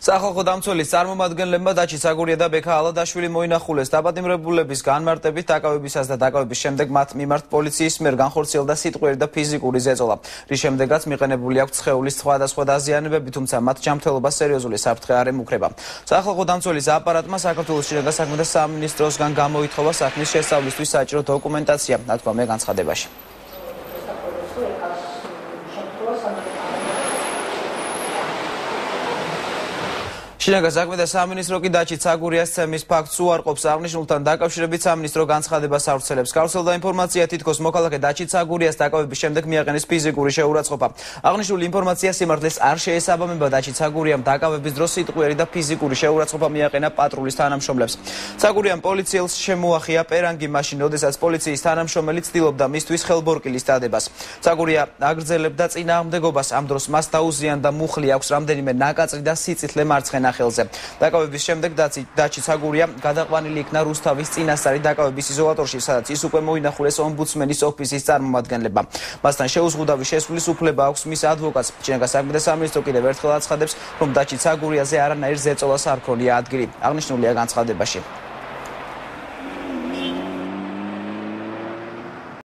სახალხო დამცველის წარმომადგენლებმა დაჩი ცაგურია და ბექა ალადაშვილი მოინახულეს დაპატიმრებულების განმარტებით დაკავებისას და დაკავების შემდეგ მათ მიმართ პოლიციის მიერ განხორციელდა სიტყვიერი და ფიზიკური ზეწოლა, რის შემდეგაც მიყენებული აქვს სხეულის სხვადასხვა დაზიანებები, თუმცა მათ ჯანმრთელობა სერიოზული საფრთხე არ ემუქრება. სახალხო დამცველის აპარატმა საქართველოს შინაგან საქმეთა სამინისტროსგან გამოითხოვა საქმის შესწავლისთვის საჭირო დოკუმენტაცია, ნათქვამია განცხადებაში. შინაგან საქმეთა სამინისტრო კი დაჩი ცაგურიას ცემის ფაქტს უარყოფს. აღნიშნულთან დაკავშირებით სამინისტრო განცხადებას ავრცელებს. გავრცელდა ინფორმაცია, თითქოს მოქალაქე დაჩი ცაგურიას დაკავების შემდეგ მიაყენეს ფიზიკური შეურაცხყოფა. აღნიშნული ინფორმაცია სიმართლეს არ შეესაბამება. დაჩი ცაგურიამ დაკავების დროს სიტყვიერი და ფიზიკური შეურაცხყოფა მიაყენა პატრულის თანამშრომლებს. ცაგურიამ პოლიციელს შემოახია პერანგი მაშინ, როდესაც პოლიციის თანამშრომელი ცდილობდა მისთვის ხელბორკილის დადებას. ცაგურია აგრძელებდა წინააღმდეგობას. ამ დროს მას დაუზიანდა მუხლი, აქვს რამდენიმე ნაკაწრი და სიწითლე მარცხენა ხელზე. დაკავების შემდეგ დაჩი ცაგურია გადაყვანილი იქნა რუსთავის წინასწარი დაკავების იზოლატორში, სადაც ის უკვე მოინახულეს ომბუდსმენის ოფისის წარმომადგენლებმა. მასთან შეუზღუდავი შესვლის უფლება აქვს მის ადვოკატს. შინაგან საქმეთა სამინისტრო კიდევ ერთხელ აცხადებს, რომ დაჩი ცაგურიაზე არანაირ ზეწოლას არ ქონია ადგილი. აღნიშნულია განცხადებაში.